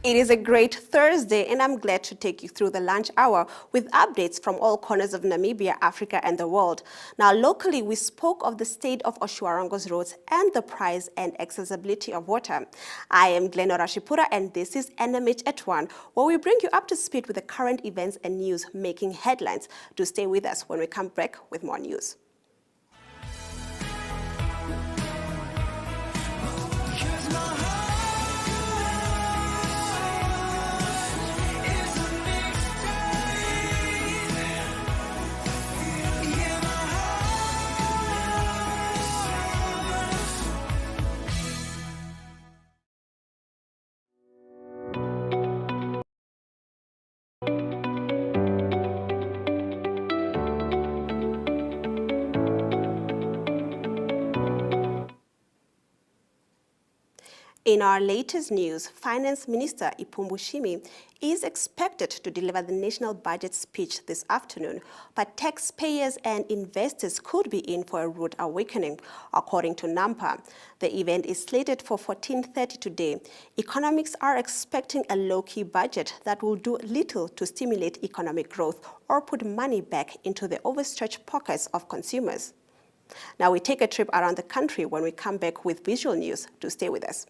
It is a great Thursday, and I'm glad to take you through the lunch hour with updates from all corners of Namibia, Africa, and the world. Now, locally, we spoke of the state of Oshuarongo's roads and the price and accessibility of water. I am Glenora Shipura, and this is NMH at 1, where we bring you up to speed with the current events and news making headlines. Do stay with us when we come back with more news. In our latest news, Finance Minister Ipumbushimi is expected to deliver the national budget speech this afternoon, but taxpayers and investors could be in for a rude awakening, according to NAMPA. The event is slated for 14:30 today. Economists are expecting a low-key budget that will do little to stimulate economic growth or put money back into the overstretched pockets of consumers. Now we take a trip around the country when we come back with visual news. Do stay with us.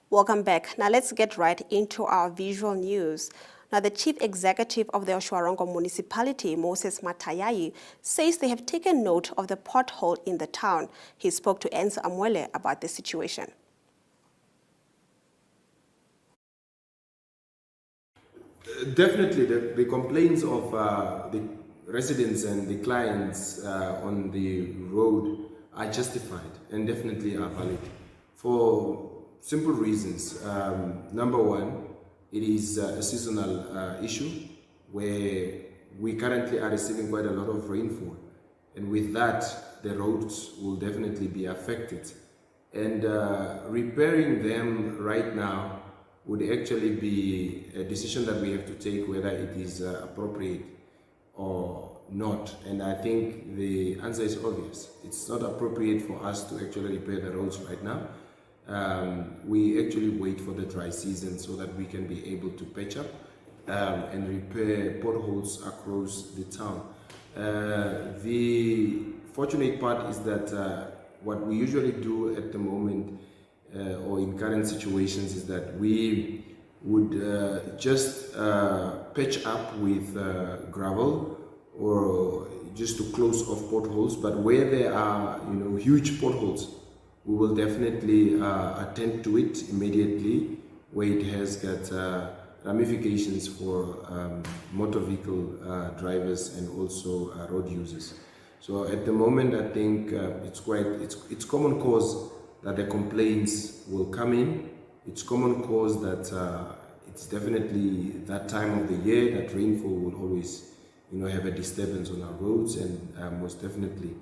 Welcome back. Now let's get right into our visual news. Now, the chief executive of the Oshuarongo municipality, Moses Matayai, says they have taken note of the pothole in the town. He spoke to Enzo Amwele about the situation. Definitely, the complaints of the residents and the clients on the road are justified and definitely are valid for simple reasons. Number one, it is a seasonal issue where we currently are receiving quite a lot of rainfall, and with that the roads will definitely be affected, and repairing them right now would actually be a decision that we have to take whether it is appropriate or not. And I think the answer is obvious. It's not appropriate for us to actually repair the roads right now. We actually wait for the dry season so that we can be able to patch up and repair potholes across the town. The fortunate part is that what we usually do at the moment or in current situations is that we would just patch up with gravel or just to close off potholes, but where there are huge potholes, we will definitely attend to it immediately where it has got ramifications for motor vehicle drivers and also road users. So at the moment, I think it's common cause that the complaints will come in. It's common cause that it's definitely that time of the year that rainfall will always have a disturbance on our roads, and most definitely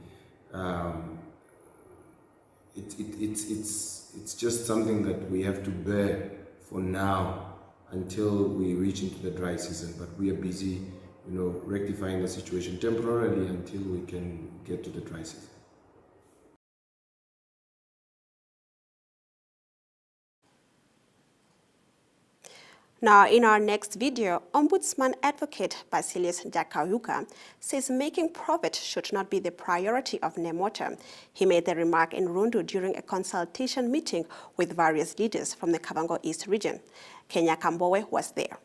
it's just something that we have to bear for now until we reach into the dry season. But we are busy, rectifying the situation temporarily until we can get to the dry season. Now, in our next video, Ombudsman Advocate Basilius Dakauka says making profit should not be the priority of NMH. He made the remark in Rundu during a consultation meeting with various leaders from the Kavango East region. Kenya Kambowe was there.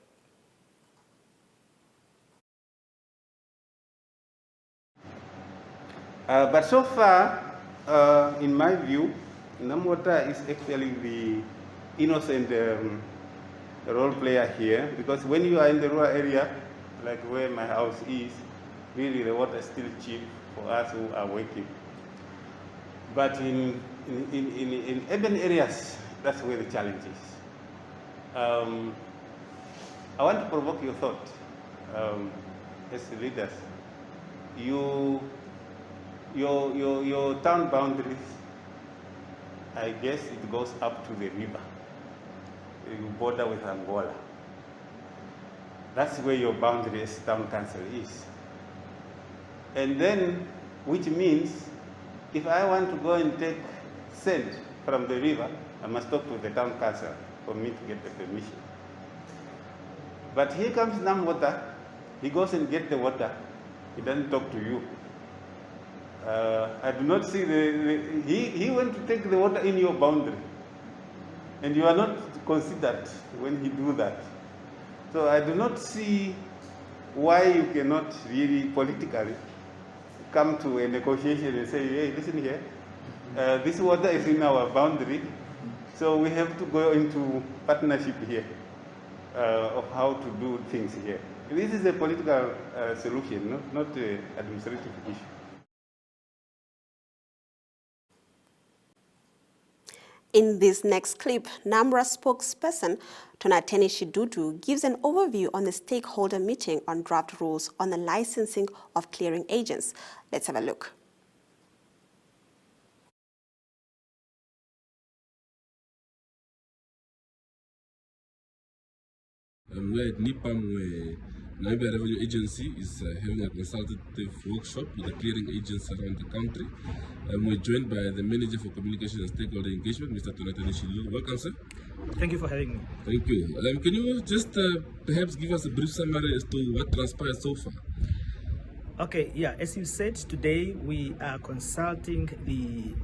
But so far, in my view, NMH is actually the innocent role player here, because when you are in the rural area, like where my house is, really the water is still cheap for us who are working. But in urban areas, That's where the challenge is. I want to provoke your thought as leaders. Your town boundaries, I guess it goes up to the river. You border with Angola. That's where your boundary as town council is. And then, which means, if I want to go and take sand from the river, I must talk to the town council for me to get the permission. But here comes Namwater. He goes and gets the water. He doesn't talk to you. I do not see he went to take the water in your boundary. And you are not considered when he do that. So I do not see why you cannot really politically come to a negotiation and say, hey, listen here, this water is in our boundary, so we have to go into partnership here of how to do things here. This is a political solution, not an administrative issue. In this next clip, NAMRA spokesperson Tonateni Shidudu gives an overview on the stakeholder meeting on draft rules on the licensing of clearing agents. Let's have a look. We're at NIPAM, where Namibia Revenue Agency is having a consultative workshop with the clearing agents around the country. We're joined by the Manager for Communication and Stakeholder Engagement, Mr. Tonateni Shidudu. Welcome, sir. Thank you for having me. Thank you. Can you just perhaps give us a brief summary as to what transpired so far? Okay, yeah, as you said, today we are consulting the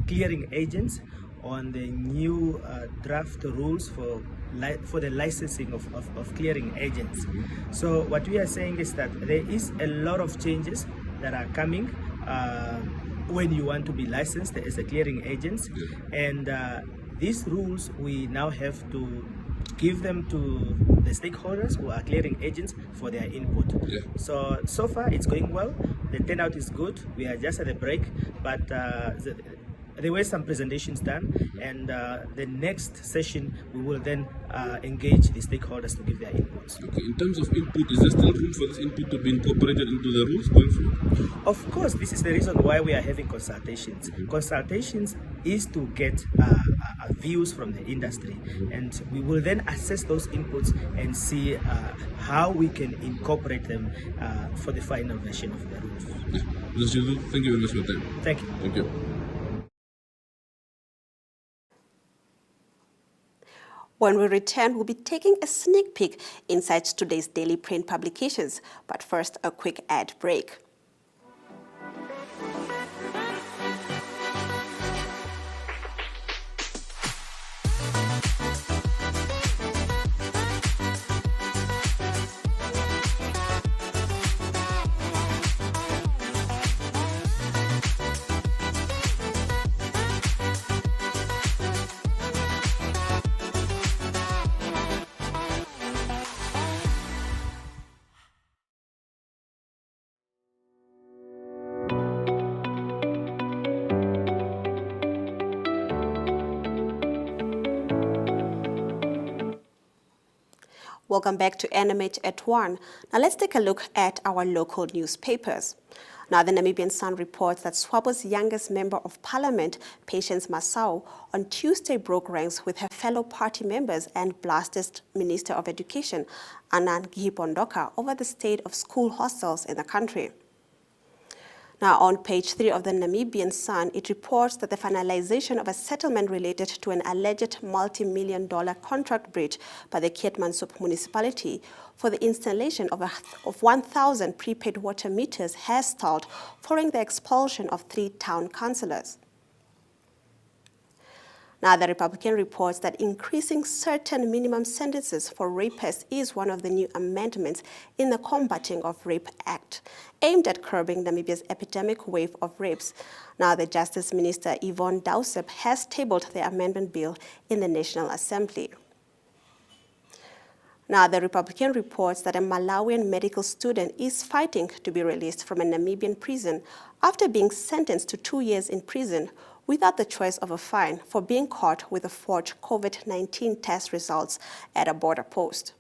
clearing agents on the new draft rules for the licensing of clearing agents. So what we are saying is that there is a lot of changes that are coming when you want to be licensed as a clearing agent, and these rules we now have to give them to the stakeholders who are clearing agents for their input. So far it's going well. The turnout is good. We are just at a break, but there were some presentations done, and the next session we will then engage the stakeholders to give their inputs. Okay. In terms of input, is there still room for this input to be incorporated into the rules going forward? Of course, this is the reason why we are having consultations. Consultations is to get views from the industry, and we will then assess those inputs and see how we can incorporate them for the final version of the rules. Thank you very much for your time. Thank you. Thank you. When we return, we'll be taking a sneak peek inside today's daily print publications. But first, a quick ad break. Welcome back to NMH at 1. Now let's take a look at our local newspapers. Now the Namibian Sun reports that SWAPO's youngest member of parliament, Patience Masao, on Tuesday broke ranks with her fellow party members and blasted Minister of Education, Anand Gipondoka, over the state of school hostels in the country. Now, on page 3 of the Namibian Sun, it reports that the finalization of a settlement related to an alleged multi-million-dollar contract breach by the Keetmanshoop municipality for the installation of 1,000 prepaid water meters has stalled following the expulsion of 3 town councillors. Now, the Republican reports that increasing certain minimum sentences for rapists is one of the new amendments in the Combating of Rape Act, aimed at curbing Namibia's epidemic wave of rapes. Now, the Justice Minister, Yvonne Dausep, has tabled the amendment bill in the National Assembly. Now, the Republican reports that a Malawian medical student is fighting to be released from a Namibian prison after being sentenced to 2 years in prison without the choice of a fine for being caught with the forged COVID-19 test results at a border post.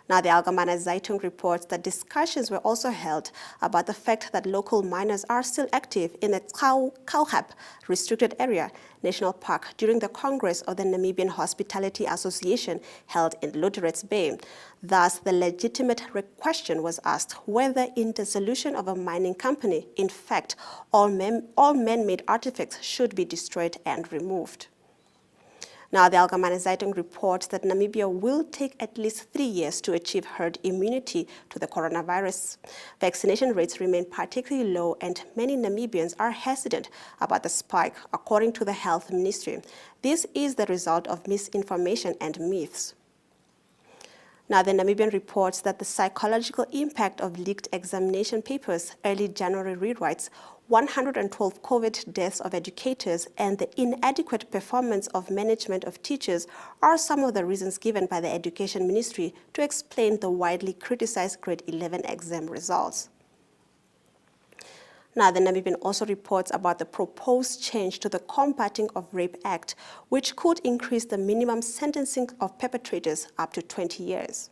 Now, the Allgemeine Zeitung reports that discussions were also held about the fact that local miners are still active in the Kauhap restricted area national park during the Congress of the Namibian Hospitality Association held in Lutteritz Bay. Thus, the legitimate question was asked whether in dissolution of a mining company, in fact, all man-made artifacts should be destroyed and removed. Now, the Allgemeine Zeitung reports that Namibia will take at least 3 years to achieve herd immunity to the coronavirus. Vaccination rates remain particularly low, and many Namibians are hesitant about the spike, according to the Health Ministry. This is the result of misinformation and myths. Now, the Namibian reports that the psychological impact of leaked examination papers, early January rewrites, 112 COVID deaths of educators, and the inadequate performance of management of teachers are some of the reasons given by the Education Ministry to explain the widely criticized grade 11 exam results. Now, the Namibian also reports about the proposed change to the Combating of Rape Act, which could increase the minimum sentencing of perpetrators up to 20 years.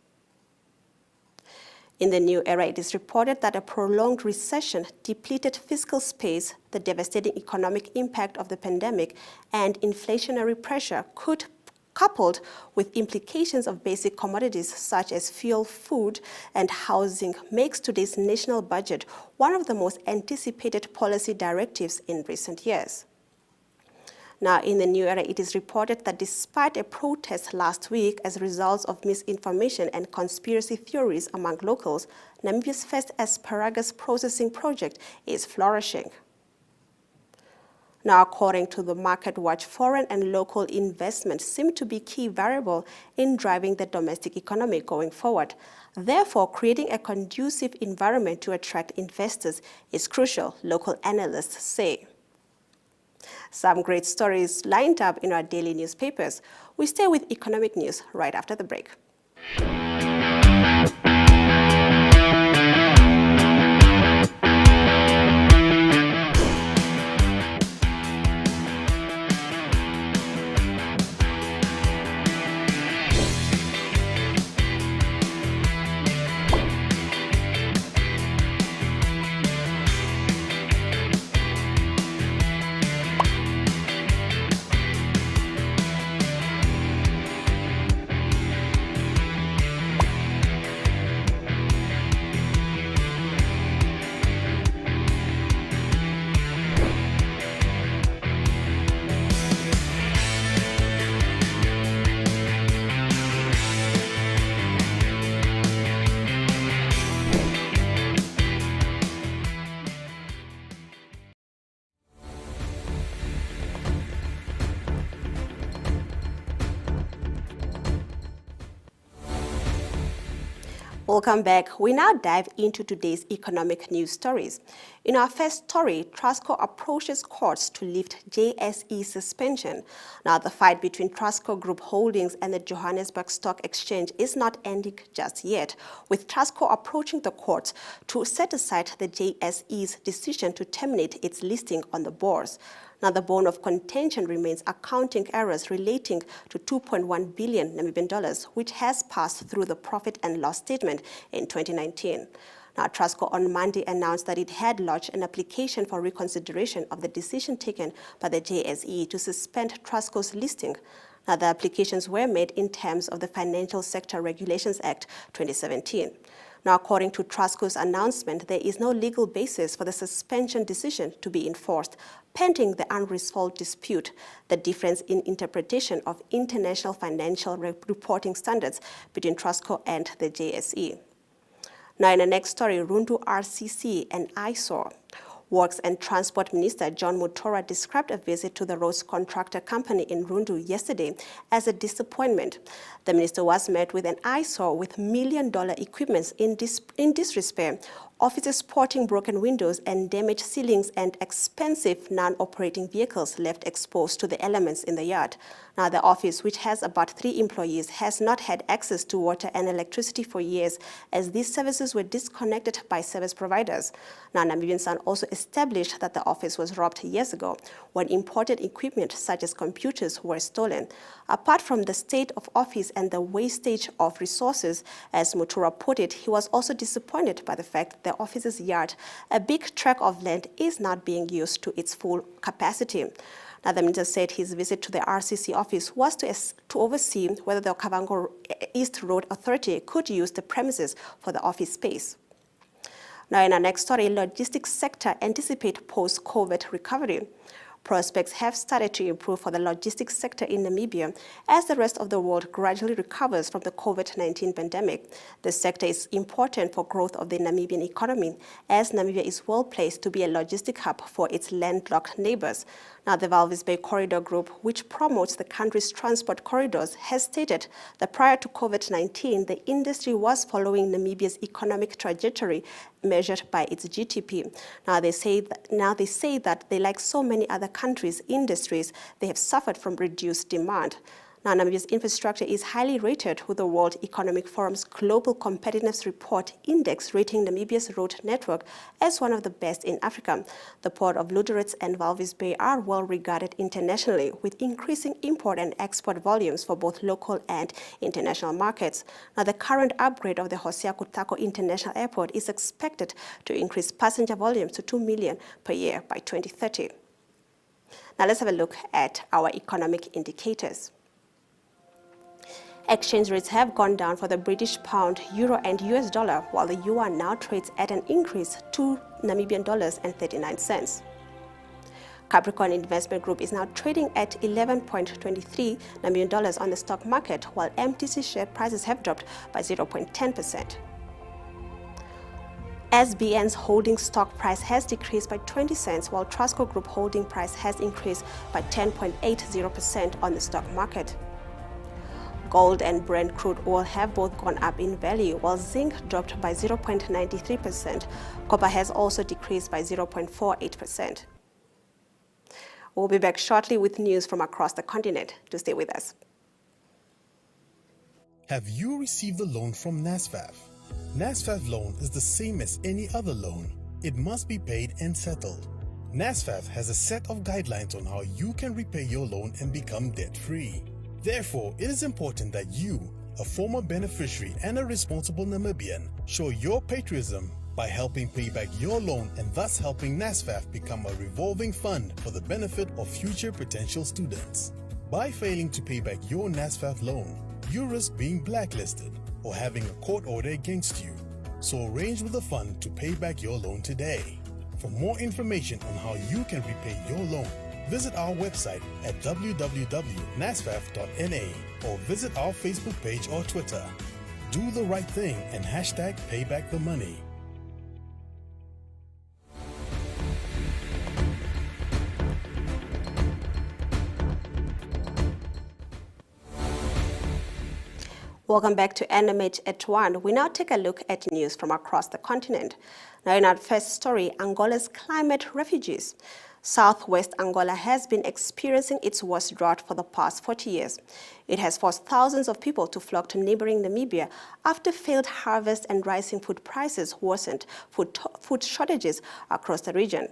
In the new era, it is reported that a prolonged recession, depleted fiscal space, the devastating economic impact of the pandemic, and inflationary pressure could, coupled with implications of basic commodities such as fuel, food, and housing, makes today's national budget one of the most anticipated policy directives in recent years. Now, in the new era, it is reported that despite a protest last week as a result of misinformation and conspiracy theories among locals, Namibia's first asparagus processing project is flourishing. Now, according to the Market Watch, foreign and local investment seem to be key variable in driving the domestic economy going forward. Therefore, creating a conducive environment to attract investors is crucial, local analysts say. Some great stories lined up in our daily newspapers. We stay with economic news right after the break. Welcome back. We now dive into today's economic news stories. In our first story, Trustco approaches courts to lift JSE suspension. Now, the fight between Trustco Group Holdings and the Johannesburg Stock Exchange is not ending just yet, with Trustco approaching the courts to set aside the JSE's decision to terminate its listing on the bourse. Now, the bone of contention remains accounting errors relating to 2.1 billion Namibian dollars, which has passed through the profit and loss statement in 2019. Now, Trustco on Monday announced that it had lodged an application for reconsideration of the decision taken by the JSE to suspend Trustco's listing. Now, the applications were made in terms of the Financial Sector Regulations Act 2017. Now, according to Trustco's announcement, there is no legal basis for the suspension decision to be enforced, pending the unresolved dispute, the difference in interpretation of international financial reporting standards between Trustco and the JSE. Now, in the next story, Rundu RCC and ISOR. Works and Transport Minister John Mutora described a visit to the roads contractor company in Rundu yesterday as a disappointment. The minister was met with an eyesore with million-dollar equipment in disrepair, offices sporting broken windows and damaged ceilings and expensive non-operating vehicles left exposed to the elements in the yard. Now, the office, which has about 3 employees, has not had access to water and electricity for years, as these services were disconnected by service providers. Now, Namibian Sun also established that the office was robbed years ago when imported equipment such as computers were stolen. Apart from the state of office and the wastage of resources, as Mutura put it, he was also disappointed by the fact that the office's yard, a big tract of land, is not being used to its full capacity. Now, the minister said his visit to the RCC office was to oversee whether the Okavango East Road Authority could use the premises for the office space. Now, in our next story, logistics sector anticipate post-COVID recovery. Prospects have started to improve for the logistics sector in Namibia as the rest of the world gradually recovers from the COVID-19 pandemic. The sector is important for growth of the Namibian economy, as Namibia is well placed to be a logistic hub for its landlocked neighbors. Now, the Walvis Bay Corridor Group, which promotes the country's transport corridors, has stated that prior to COVID-19, the industry was following Namibia's economic trajectory measured by its GDP. Now they say that they, like so many other countries' industries, they have suffered from reduced demand. Now, Namibia's infrastructure is highly rated, with the World Economic Forum's Global Competitiveness Report Index rating Namibia's road network as one of the best in Africa. The port of Lüderitz and Walvis Bay are well regarded internationally, with increasing import and export volumes for both local and international markets. Now, the current upgrade of the Hosea Kutako International Airport is expected to increase passenger volumes to 2 million per year by 2030. Now, let's have a look at our economic indicators. Exchange rates have gone down for the British pound, euro and US dollar, while the yuan now trades at an increase to Namibian dollars and 39 cents. Capricorn Investment Group is now trading at 11.23 Namibian dollars on the stock market, while MTC share prices have dropped by 0.10%. SBN's holding stock price has decreased by 20 cents, while Trustco Group holding price has increased by 10.80% on the stock market. Gold and Brent crude oil have both gone up in value, while zinc dropped by 0.93%. Copper has also decreased by 0.48%. We'll be back shortly with news from across the continent. Do stay with us. Have you received a loan from NSFAF? NSFAF loan is the same as any other loan. It must be paid and settled. NSFAF has a set of guidelines on how you can repay your loan and become debt-free. Therefore, it is important that you, a former beneficiary and a responsible Namibian, show your patriotism by helping pay back your loan and thus helping NSFAF become a revolving fund for the benefit of future potential students. By failing to pay back your NSFAF loan, you risk being blacklisted or having a court order against you. So arrange with the fund to pay back your loan today. For more information on how you can repay your loan, visit our website at www.nasfaf.na or visit our Facebook page or Twitter. Do the right thing and hashtag #paybackthemoney. Welcome back to NMH at 1. We now take a look at news from across the continent. Now, in our first story, Angola's climate refugees. Southwest Angola has been experiencing its worst drought for the past 40 years. It has forced thousands of people to flock to neighboring Namibia after failed harvest and rising food prices worsened food shortages across the region.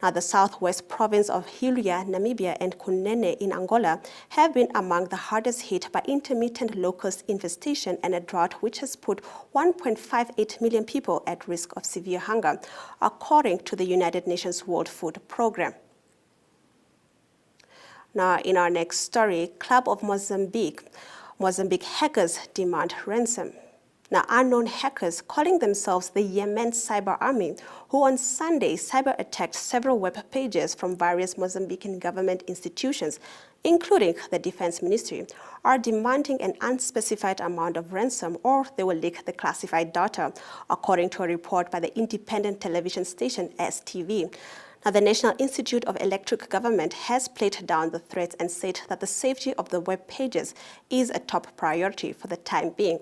Now, the southwest province of Hiluya, Namibia, and Kunene in Angola have been among the hardest hit by intermittent locust infestation and a drought which has put 1.58 million people at risk of severe hunger, according to the United Nations World Food Programme. Now, in our next story, Club of Mozambique hackers demand ransom. Now, unknown hackers calling themselves the Yemen Cyber Army, who on Sunday cyber-attacked several web pages from various Mozambican government institutions, including the Defense Ministry, are demanding an unspecified amount of ransom or they will leak the classified data, according to a report by the independent television station STV. Now, the National Institute of Electric Government has played down the threats and said that the safety of the web pages is a top priority for the time being.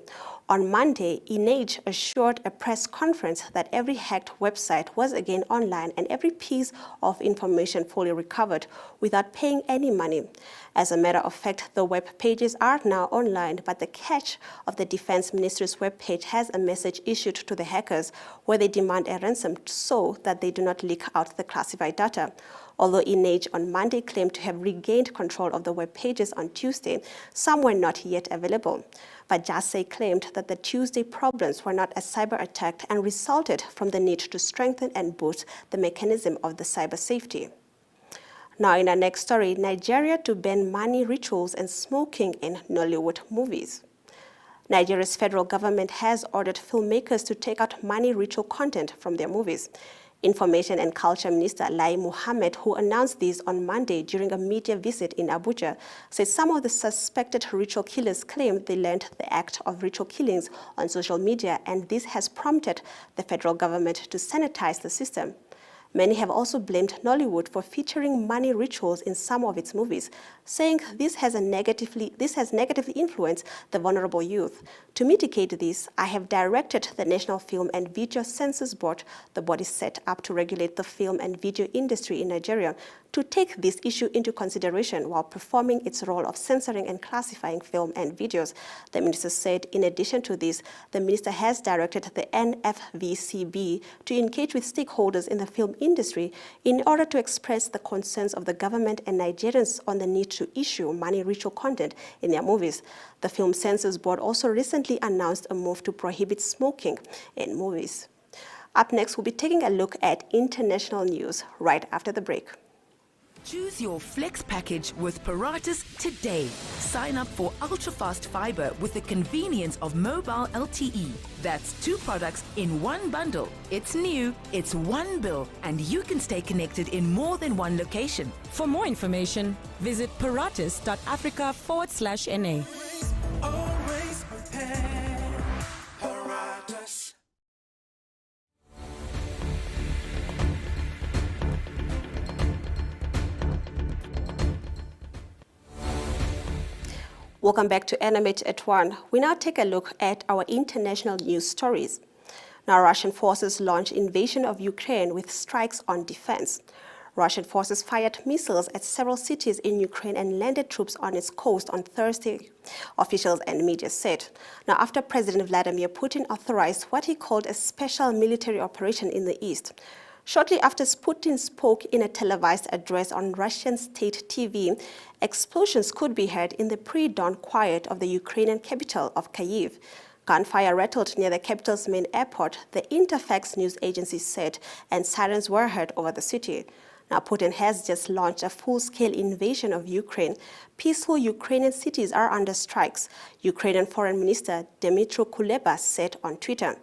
On Monday, NMH assured a press conference that every hacked website was again online and every piece of information fully recovered without paying any money. As a matter of fact, the web pages are now online, but the cache of the Defense Ministry's webpage has a message issued to the hackers where they demand a ransom so that they do not leak out the classified data. Although NMH on Monday claimed to have regained control of the web pages on Tuesday, some were not yet available. But JASE claimed that the Tuesday problems were not a cyber attack and resulted from the need to strengthen and boost the mechanism of the cyber safety. Now, in our next story, Nigeria to ban money rituals and smoking in Nollywood movies. Nigeria's federal government has ordered filmmakers to take out money ritual content from their movies. Information and Culture Minister Lai Mohammed, who announced this on Monday during a media visit in Abuja, said some of the suspected ritual killers claimed they learned the act of ritual killings on social media, and this has prompted the federal government to sanitize the system. Many have also blamed Nollywood for featuring money rituals in some of its movies, saying this has negatively influenced the vulnerable youth. To mitigate this, I have directed the National Film and Video Censors Board, the body set up to regulate the film and video industry in Nigeria, to take this issue into consideration while performing its role of censoring and classifying film and videos. The minister said, in addition to this, the minister has directed the NFVCB to engage with stakeholders in the film industry in order to express the concerns of the government and Nigerians on the need to issue money ritual content in their movies. The Film Censors Board also recently announced a move to prohibit smoking in movies. Up next, we'll be taking a look at international news right after the break. Choose your Flex package with Paratus today. Sign up for ultra-fast fiber with the convenience of mobile LTE. That's 2 products in one bundle. It's new, it's one bill, and you can stay connected in more than one location. For more information, visit paratus.africa/NA. Always prepared. Paratus. Welcome back to NMH at 1. We now take a look at our international news stories. Now, Russian forces launch invasion of Ukraine with strikes on defense. Russian forces fired missiles at several cities in Ukraine and landed troops on its coast on Thursday, officials and media said. Now, after President Vladimir Putin authorized what he called a special military operation in the east. Shortly after Putin spoke in a televised address on Russian state TV, explosions could be heard in the pre-dawn quiet of the Ukrainian capital of Kyiv. Gunfire rattled near the capital's main airport, the Interfax news agency said, and sirens were heard over the city. Now, Putin has just launched a full-scale invasion of Ukraine. Peaceful Ukrainian cities are under strikes, Ukrainian Foreign Minister Dmytro Kuleba said on Twitter.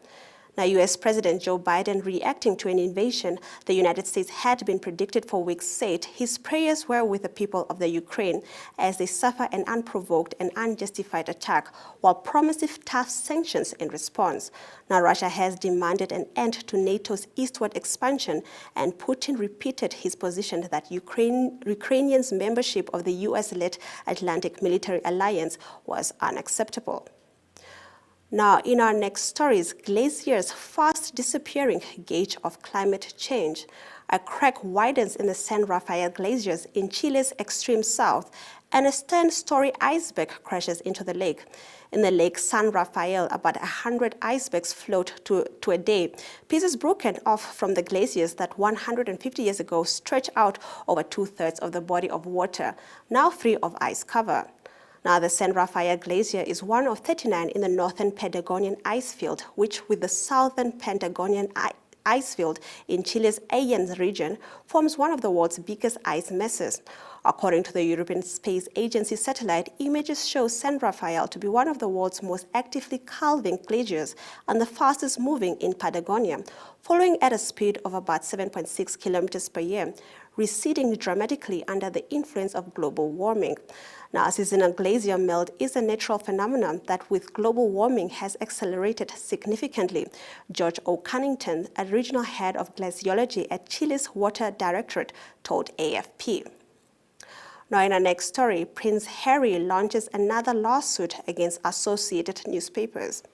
Now, U.S. President Joe Biden, reacting to an invasion the United States had been predicted for weeks, said his prayers were with the people of the Ukraine as they suffer an unprovoked and unjustified attack, while promising tough sanctions in response. Now, Russia has demanded an end to NATO's eastward expansion, and Putin repeated his position that Ukrainians' membership of the U.S.-led Atlantic Military Alliance was unacceptable. Now, in our next stories, glaciers fast disappearing gauge of climate change. A crack widens in the San Rafael glaciers in Chile's extreme south, and a 10-story iceberg crashes into the lake. In the lake San Rafael, about 100 icebergs float to a day, pieces broken off from the glaciers that 150 years ago stretched out over 2/3 of the body of water, now free of ice cover. Now, the San Rafael Glacier is one of 39 in the northern Patagonian icefield, which with the southern Patagonian icefield in Chile's Andes region forms one of the world's biggest ice masses. According to the European Space Agency satellite, images show San Rafael to be one of the world's most actively calving glaciers and the fastest moving in Patagonia, following at a speed of about 7.6 kilometers per year, receding dramatically under the influence of global warming. Now, seasonal glacier melt is a natural phenomenon that with global warming has accelerated significantly. George O. Cunnington, a regional head of glaciology at Chile's Water Directorate, told AFP. Now, in our next story, Prince Harry launches another lawsuit against Associated Newspapers.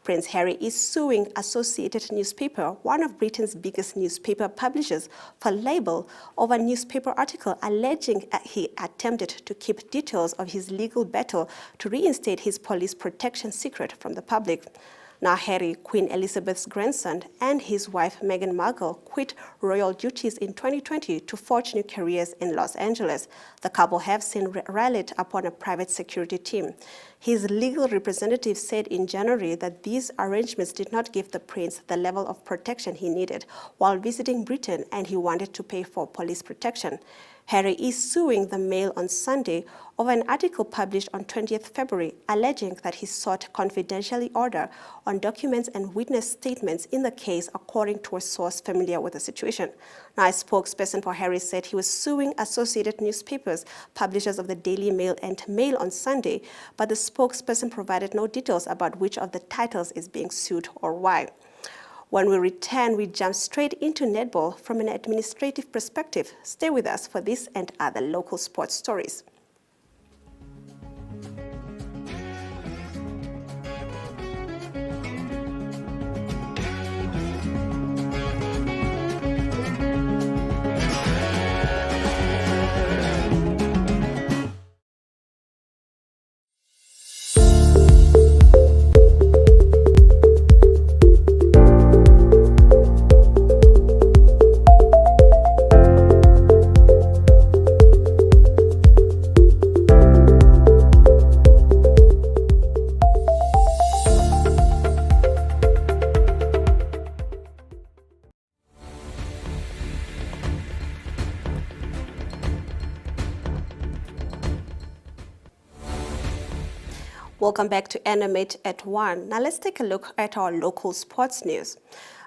Prince Harry is suing Associated Newspaper, one of Britain's biggest newspaper publishers, for libel over a newspaper article alleging he attempted to keep details of his legal battle to reinstate his police protection secret from the public. Now, Harry, Queen Elizabeth's grandson, and his wife Meghan Markle quit royal duties in 2020 to forge new careers in Los Angeles. The couple have since rallied upon a private security team. His legal representative said in January that these arrangements did not give the prince the level of protection he needed while visiting Britain, and he wanted to pay for police protection. Harry is suing the Mail on Sunday over an article published on 20th February alleging that he sought confidentiality order on documents and witness statements in the case, according to a source familiar with the situation. Now, a spokesperson for Harry said he was suing Associated Newspapers, publishers of the Daily Mail and Mail on Sunday, but the spokesperson provided no details about which of the titles is being sued or why. When we return, we jump straight into netball from an administrative perspective. Stay with us for this and other local sports stories. Welcome back to NMH at 1. Now let's take a look at our local sports news.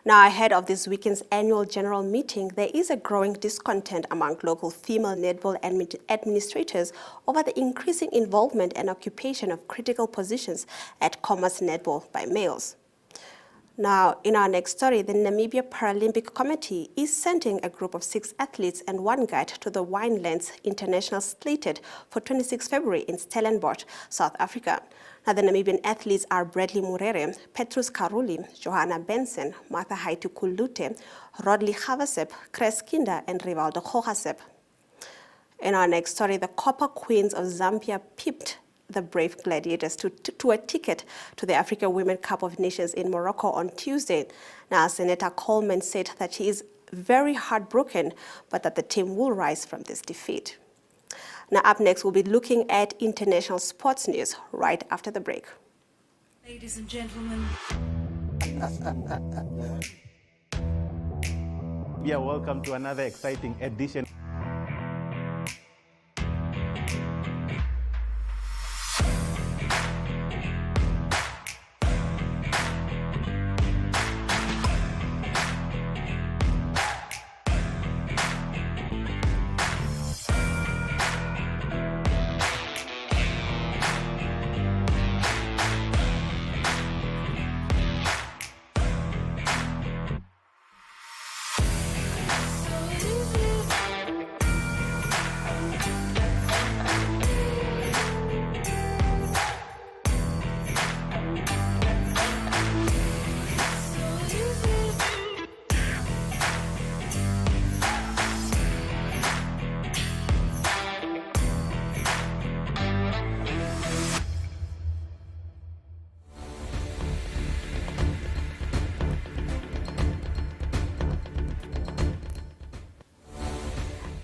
Now, ahead of this weekend's annual general meeting, there is a growing discontent among local female netball administrators over the increasing involvement and occupation of critical positions at Commerce Netball by males. Now, in our next story, the Namibia Paralympic Committee is sending a group of 6 athletes and 1 guide to the Winelands International slated for 26 February in Stellenbosch, South Africa. Now, the Namibian athletes are Bradley Murere, Petrus Karuli, Johanna Benson, Martha Haitu Kulute, Rodley Havasep, Kres Kinder, and Rivaldo Hohasep. In our next story, the Copper Queens of Zambia pipped the brave gladiators to a ticket to the Africa Women Cup of Nations in Morocco on Tuesday. Now, Senator Coleman said that he is very heartbroken, but that the team will rise from this defeat. Now, up next, we'll be looking at international sports news right after the break. Ladies and gentlemen. Yeah, welcome to another exciting edition.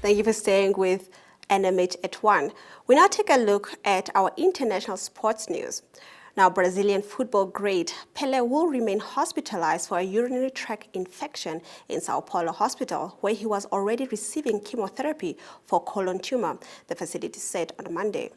Thank you for staying with NMH at 1. We now take a look at our international sports news. Now, Brazilian football great Pelé will remain hospitalized for a urinary tract infection in Sao Paulo Hospital, where he was already receiving chemotherapy for colon tumor, the facility said on Monday.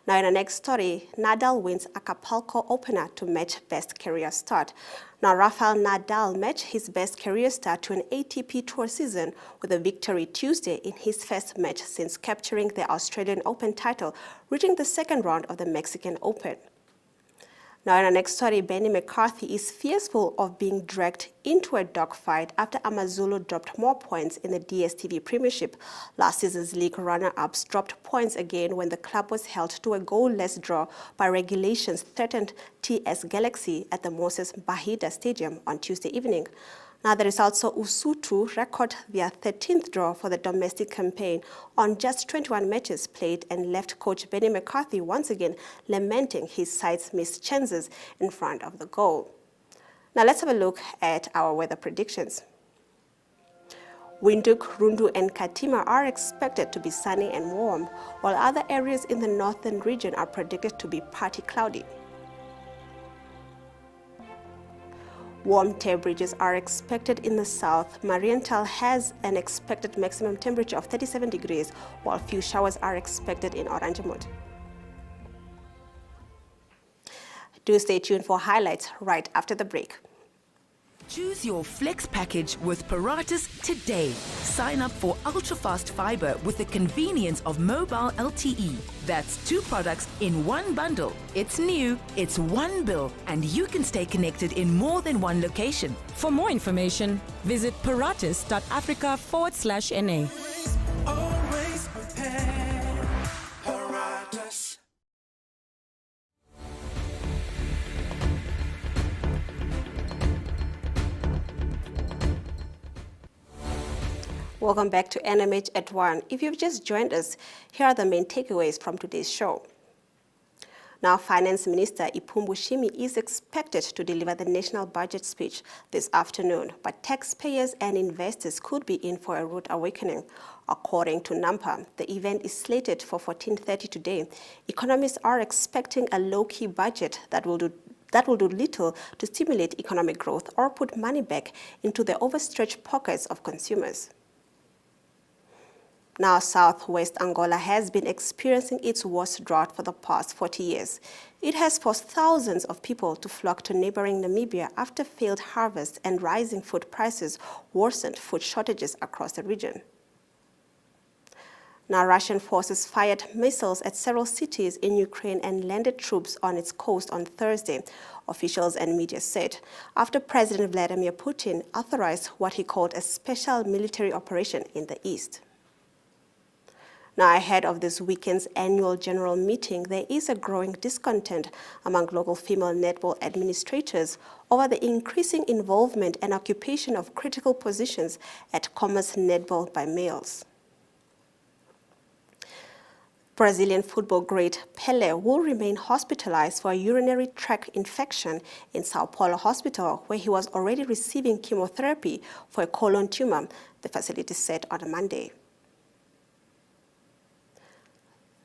Now in our next story, Nadal wins Acapulco opener to match best career start. Now Rafael Nadal matched his best career start to an ATP Tour season with a victory Tuesday in his first match since capturing the Australian Open title, reaching the second round of the Mexican Open. Now in our next story, Benny McCarthy is fearful of being dragged into a dogfight after Amazulu dropped more points in the DStv Premiership. Last season's league runner-ups dropped points again when the club was held to a goalless draw by regulations threatened TS Galaxy at the Moses Bahida Stadium on Tuesday evening. Now the results saw Usutu record their 13th draw for the domestic campaign on just 21 matches played and left coach Benny McCarthy once again lamenting his side's missed chances in front of the goal. Now let's have a look at our weather predictions. Windhoek, Rundu and Katima are expected to be sunny and warm, while other areas in the northern region are predicted to be partly cloudy. Warm temperatures are expected in the south. Marienthal has an expected maximum temperature of 37 degrees, while few showers are expected in Oranjemund. Do stay tuned for highlights right after the break. Choose your flex package with Paratus today. Sign up for ultra-fast fiber with the convenience of mobile LTE. That's 2 products in one bundle. It's new, it's one bill, and you can stay connected in more than one location. For more information, visit paratus.africa/NA. Always prepared. Paratus. Welcome back to NMH at 1. If you've just joined us, here are the main takeaways from today's show. Now, Finance Minister Iphumbushimi is expected to deliver the national budget speech this afternoon, but taxpayers and investors could be in for a rude awakening. According to NAMPA, the event is slated for 14:30 today. Economists are expecting a low-key budget that will do little to stimulate economic growth or put money back into the overstretched pockets of consumers. Now, southwest Angola has been experiencing its worst drought for the past 40 years. It has forced thousands of people to flock to neighboring Namibia after failed harvests and rising food prices worsened food shortages across the region. Now, Russian forces fired missiles at several cities in Ukraine and landed troops on its coast on Thursday, officials and media said, after President Vladimir Putin authorized what he called a special military operation in the east. Now, ahead of this weekend's annual general meeting, there is a growing discontent among local female netball administrators over the increasing involvement and occupation of critical positions at Commerce Netball by males. Brazilian football great Pelé will remain hospitalized for a urinary tract infection in Sao Paulo Hospital, where he was already receiving chemotherapy for a colon tumor, the facility said on Monday.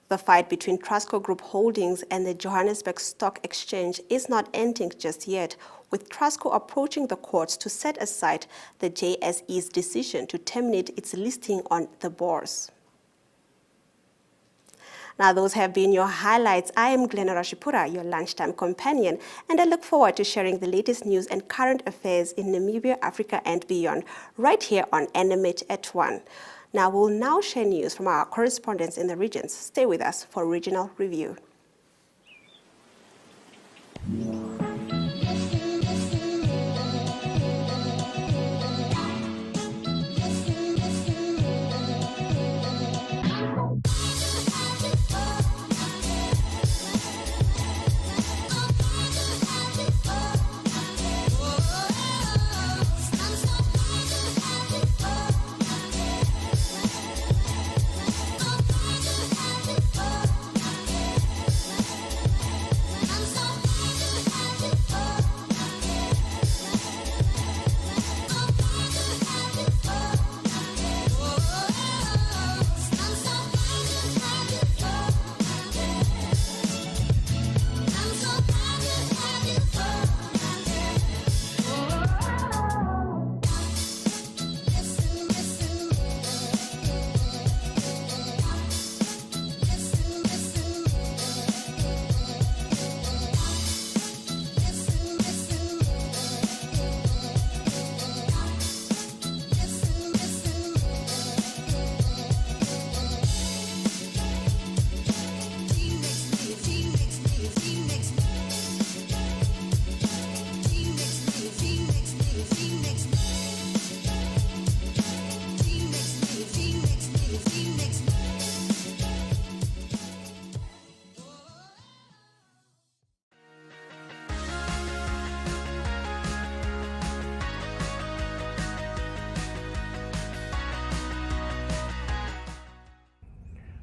The fight between Trustco Group Holdings and the Johannesburg Stock Exchange is not ending just yet, with Trustco approaching the courts to set aside the JSE's decision to terminate its listing on the bourse. Now, those have been your highlights. I am Glenna Rashipura, your lunchtime companion, and I look forward to sharing the latest news and current affairs in Namibia, Africa, and beyond, right here on NMH at 1. Now, we'll share news from our correspondents in the regions. Stay with us for regional review.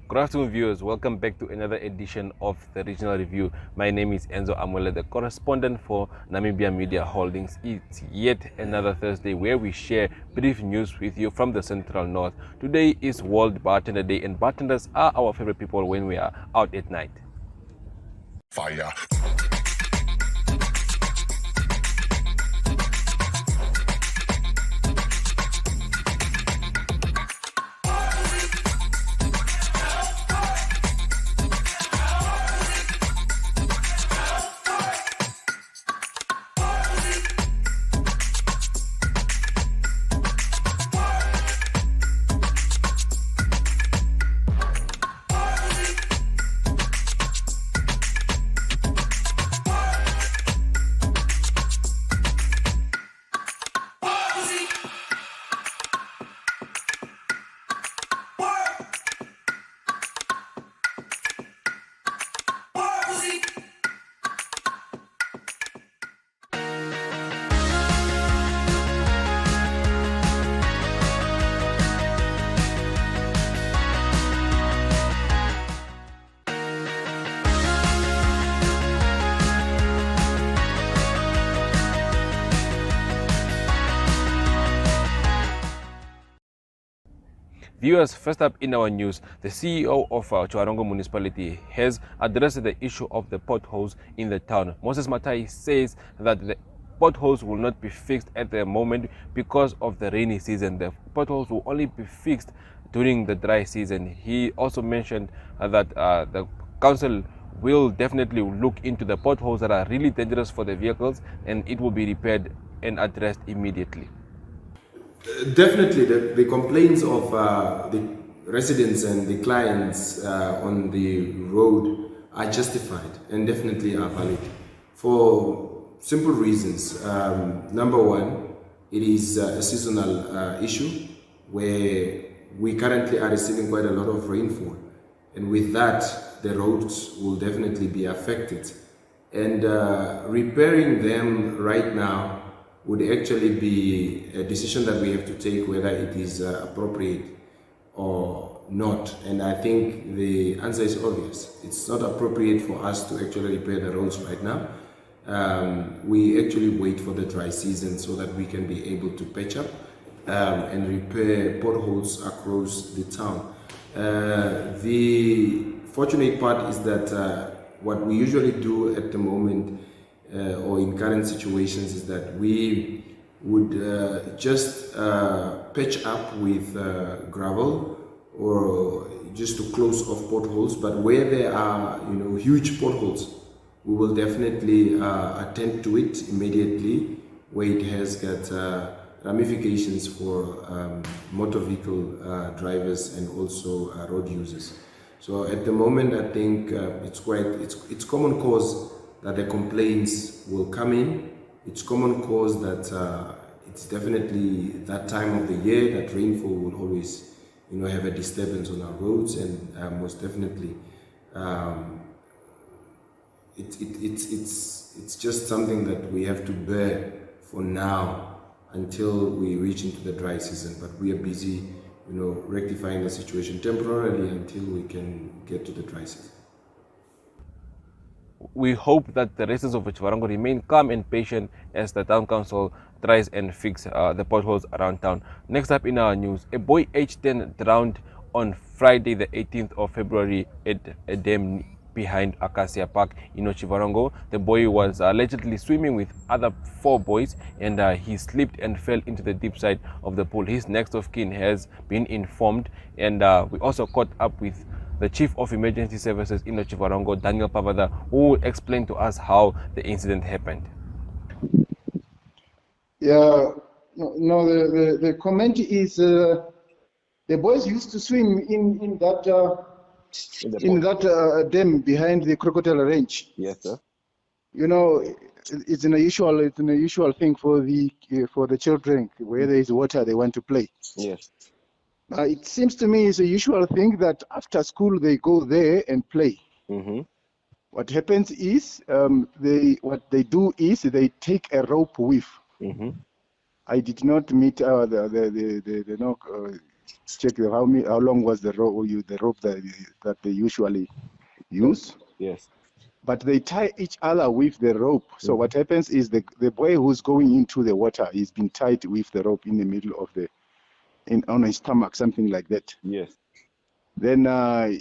Good afternoon, viewers. Welcome back to another edition of the Regional Review. My name is Enzo Amwele, the correspondent for Namibia Media Holdings. It's yet another Thursday where we share brief news with you from the Central North. Today is World Bartender Day, and bartenders are our favorite people when we are out at night. Fire. Viewers, first up in our news, the CEO of Chiwarongo Municipality has addressed the issue of the potholes in the town. Moses Matai says that the potholes will not be fixed at the moment because of the rainy season. The potholes will only be fixed during the dry season. He also mentioned that the council will definitely look into the potholes that are really dangerous for the vehicles, and it will be repaired and addressed immediately. Definitely, the complaints of the residents and the clients on the road are justified and definitely are valid for simple reasons. Number one, it is a seasonal issue where we currently are receiving quite a lot of rainfall, and with that, the roads will definitely be affected. And repairing them right now would actually be a decision that we have to take whether it is appropriate or not. And I think the answer is obvious. It's not appropriate for us to actually repair the roads right now. We actually wait for the dry season so that we can be able to patch up and repair potholes across the town. The fortunate part is that what we usually do at the moment or in current situations is that we would just patch up with gravel or just to close off potholes. But where there are, huge potholes, we will definitely attend to it immediately, where it has got ramifications for motor vehicle drivers and also road users. So at the moment, I think it's common cause that the complaints will come in. It's common cause that it's definitely that time of the year that rainfall will always, have a disturbance on our roads, and most definitely, it's just something that we have to bear for now until we reach into the dry season. But we are busy, rectifying the situation temporarily until we can get to the dry season. We hope that the residents of Chiwarongo remain calm and patient as the town council tries and fix the potholes around town. Next up in our news, a boy aged 10 drowned on Friday the 18th of February at a dam behind Acacia Park in Chiwarongo. The boy was allegedly swimming with other 4 boys, and he slipped and fell into the deep side of the pool. His next of kin has been informed, and we also caught up with the Chief of Emergency Services in Chiwarongo, Daniel Pavada, who will explain to us how the incident happened. Yeah, the comment is the boys used to swim in that dam behind the crocodile range. Yes, sir. It's an usual thing for the children. Where there is water, they want to play. Yes. It seems to me it's a usual thing that after school they go there and play. Mm-hmm. What happens is they take a rope with. Mm-hmm. I did not meet the no, check how long was the rope that they usually use. Yes. But they tie each other with the rope. So what happens is the boy who's going into the water is being tied with the rope in the middle of on his stomach, something like that. Yes. Then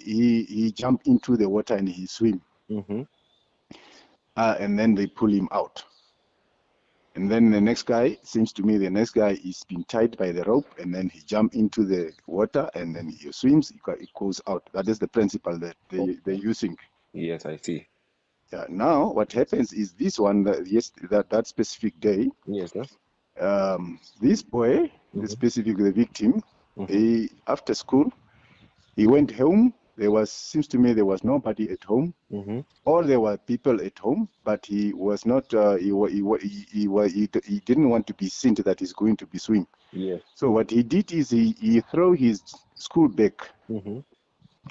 he jumped into the water and he swim. And then they pull him out. And then the next guy, seems to me, the next guy is being tied by the rope, and then he jumps into the water, and then he swims, it goes out. That is the principle that they're using. Yes, I see. Yeah. Now, what happens is this one, that specific day, yes, this boy, the victim, after school, he went home. Seems to me, there was nobody at home. Or there were people at home, but he was not. He didn't want to be seen that he's going to be swim. Yes. So what he did is he threw his school bag.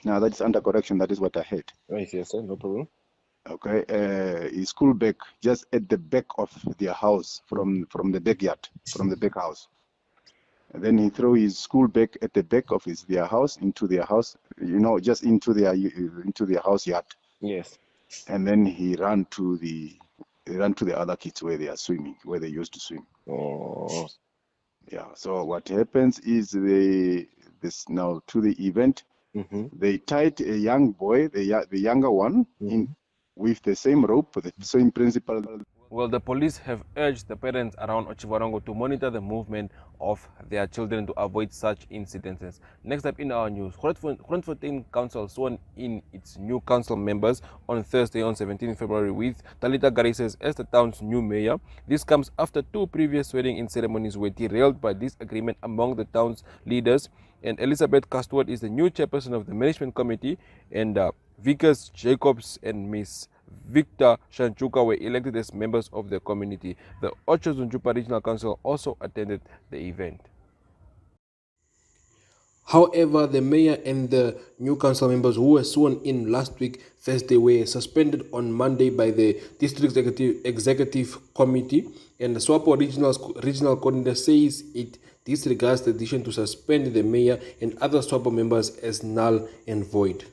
Now that's under correction. That is what I heard. Right. Yes, sir. No problem. Okay. His school bag just at the back of their house, from the backyard, from the back house. And then he threw his school bag at the back of their house, into their house. Just into their house yard. Yes. And then he ran to the other kids where they are swimming, where they used to swim. Oh. Yeah. So what happens is now to the event, they tied a young boy, the younger one, in with the same rope, the same principle. Well, the police have urged the parents around Otjiwarongo to monitor the movement of their children to avoid such incidents. Next up in our news, Grootfontein Council sworn in its new council members on Thursday on 17 February with Talita Garises as the town's new mayor. This comes after 2 previous swearing-in ceremonies were derailed by disagreement among the town's leaders. And Elizabeth Castwood is the new chairperson of the management committee, and Vickers Jacobs and Miss Victor Shanchuka were elected as members of the community. The Otjo-Zunjupa Regional Council also attended the event. However, the mayor and the new council members who were sworn in last week, Thursday, were suspended on Monday by the district executive committee, and the SWAPO regional coordinator says it disregards the decision to suspend the mayor and other SWAPO members as null and void.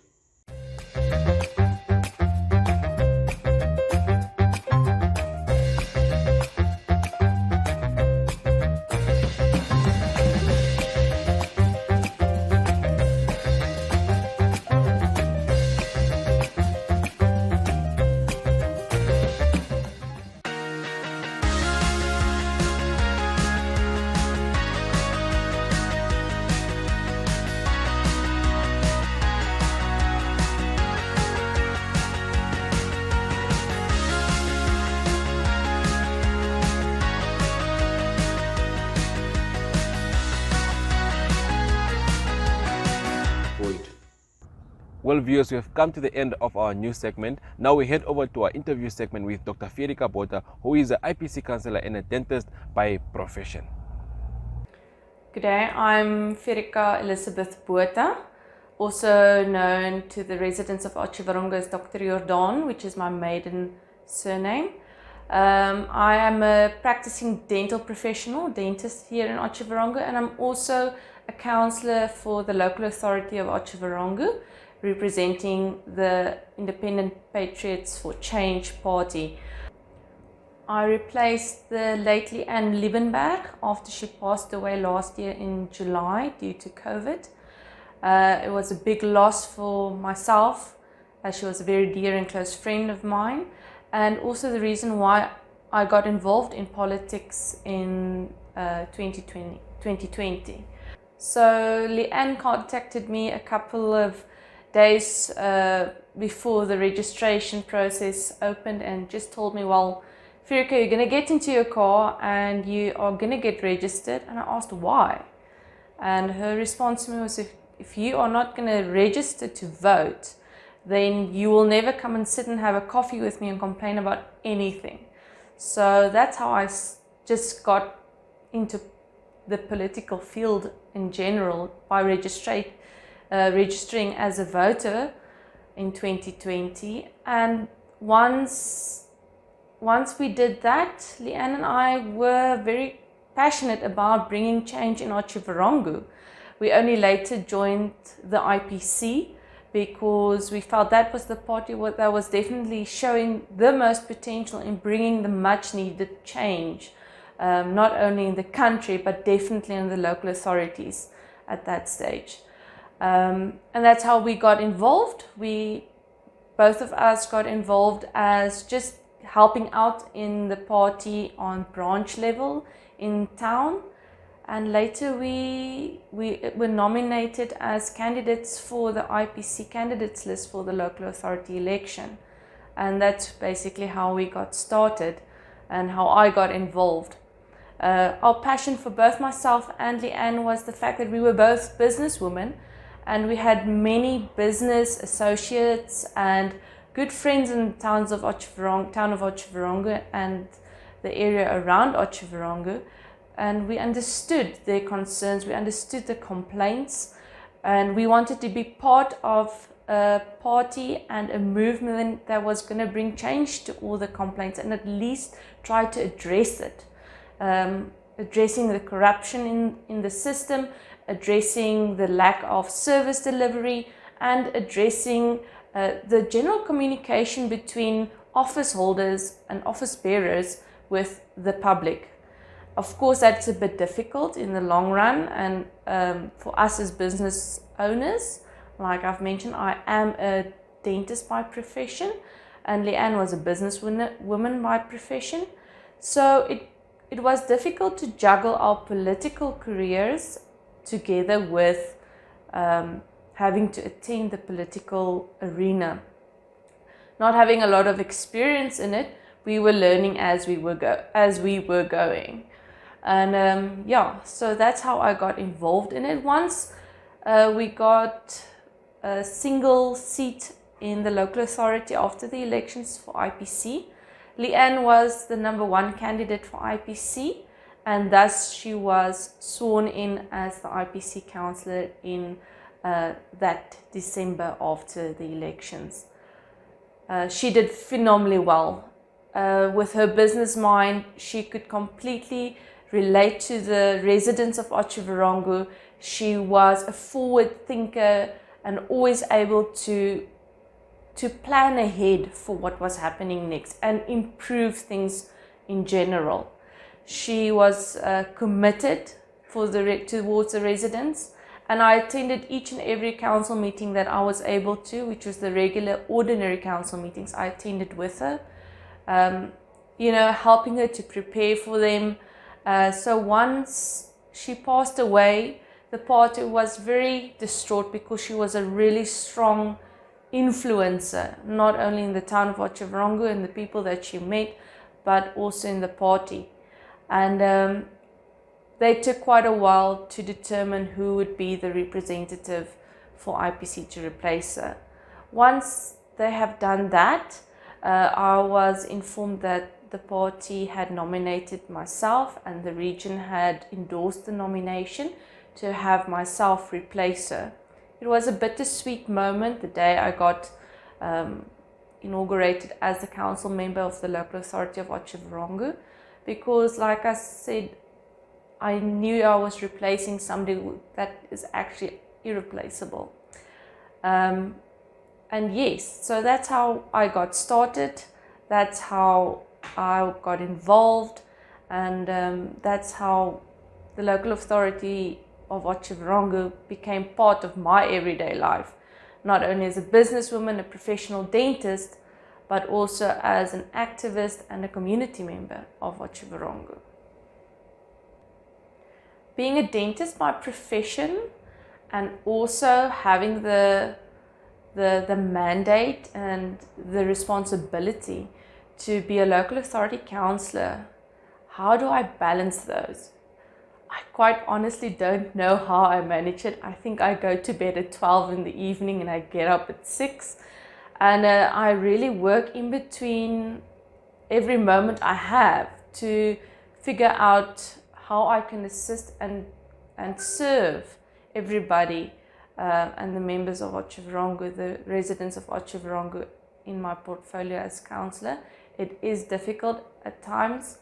Well, viewers, we have come to the end of our news segment. Now we head over to our interview segment with Dr. Fierika Bota, who is an IPC counselor and a dentist by profession. Good day, I'm Fierika Elizabeth Bota, also known to the residents of Otjiwarongo as Dr. Jordan, which is my maiden surname. I am a practicing dental professional, dentist here in Otjiwarongo, and I'm also a counsellor for the local authority of Otjiwarongo, representing the Independent Patriots for Change Party. I replaced the late Leanne Liebenberg after she passed away last year in July due to COVID. It was a big loss for myself, as she was a very dear and close friend of mine, and also the reason why I got involved in politics in 2020. So Leanne contacted me a couple of days before the registration process opened and just told me, well, Fierika, you're going to get into your car and you are going to get registered. And I asked why. And her response to me was, if you are not going to register to vote, then you will never come and sit and have a coffee with me and complain about anything. So that's how I just got into the political field in general, by registering as a voter in 2020. And once we did that, Leanne and I were very passionate about bringing change in Otjiwarongo. We only later joined the IPC because we felt that was the party that was definitely showing the most potential in bringing the much needed change, not only in the country, but definitely in the local authorities at that stage. And that's how we got involved. Both of us got involved as just helping out in the party on branch level in town. And later we were nominated as candidates for the IPC candidates list for the local authority election. And that's basically how we got started and how I got involved. Our passion for both myself and Leanne was the fact that we were both businesswomen, and we had many business associates and good friends in the town of Otjiwarongo and the area around Otjiwarongo. And we understood their concerns, we understood the complaints, and we wanted to be part of a party and a movement that was going to bring change to all the complaints and at least try to address it. Addressing the corruption in the system, addressing the lack of service delivery, and addressing the general communication between office holders and office bearers with the public. Of course, that's a bit difficult in the long run, and for us as business owners, like I've mentioned, I am a dentist by profession, and Leanne was a businesswoman by profession. So it was difficult to juggle our political careers together with having to attend the political arena. Not having a lot of experience in it, we were learning as we were going. And yeah, so that's how I got involved in it. Once we got a single seat in the local authority after the elections for IPC, Leanne was the #1 candidate for IPC, and thus she was sworn in as the IPC councillor in that December after the elections. She did phenomenally well. With her business mind, she could completely relate to the residents of Otjiwarongo. She was a forward thinker and always able to plan ahead for what was happening next and improve things in general. She was committed towards the residents, and I attended each and every council meeting that I was able to, which was the regular ordinary council meetings. I attended with her, helping her to prepare for them. So once she passed away, the party was very distraught because she was a really strong influencer, not only in the town of Otjiwarongo and the people that she met, but also in the party. And they took quite a while to determine who would be the representative for IPC to replace her. Once they have done that, I was informed that the party had nominated myself and the region had endorsed the nomination to have myself replace her. It was a bittersweet moment the day I got inaugurated as the council member of the local authority of Otjiwarongo, because like I said, I knew I was replacing somebody that is actually irreplaceable. And yes, so that's how I got started, that's how I got involved, and that's how the local authority of Otjiwarongo became part of my everyday life, not only as a businesswoman, a professional dentist, but also as an activist and a community member of Otjiwarongo. Being a dentist by profession and also having the mandate and the responsibility to be a local authority councillor, how do I balance those? I quite honestly don't know how I manage it. I think I go to bed at 12 in the evening and I get up at 6. And I really work in between every moment I have to figure out how I can assist and serve everybody and the members of Otjiwarongo, the residents of Otjiwarongo in my portfolio as councillor. It is difficult at times.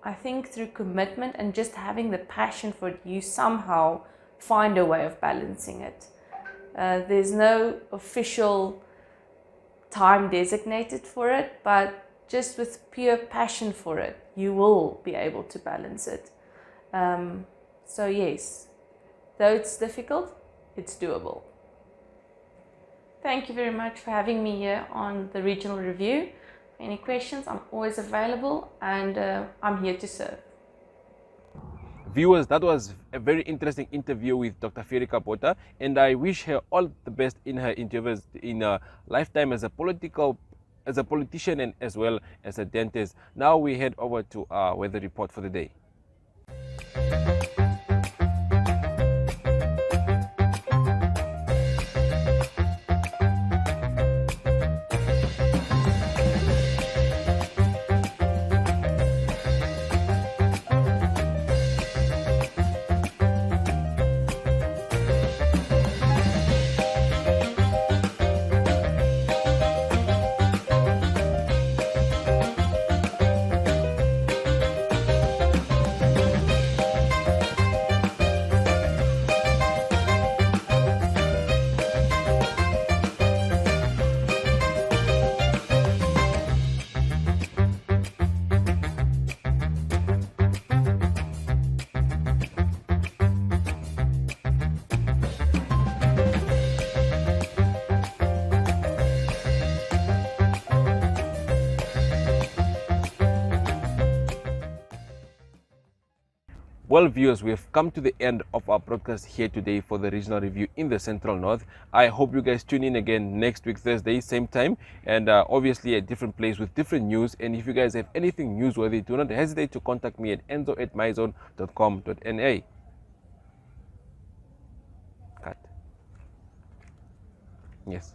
I think through commitment and just having the passion for it, you somehow find a way of balancing it. There's no official time designated for it, but just with pure passion for it, you will be able to balance it. So yes, though it's difficult, it's doable. Thank you very much for having me here on the Regional Review. Any questions, I'm always available, and I'm here to serve. Viewers, that was a very interesting interview with Dr. Firika Botha, and I wish her all the best in her endeavors in her lifetime as a politician and as well as a dentist. Now we head over to our weather report for the day. Well, viewers, we have come to the end of our broadcast here today for the Regional Review in the Central North. I hope you guys tune in again next week, Thursday, same time, and obviously a different place with different news. And if you guys have anything newsworthy, do not hesitate to contact me at enzo@myzone.com.na. Cut. Yes.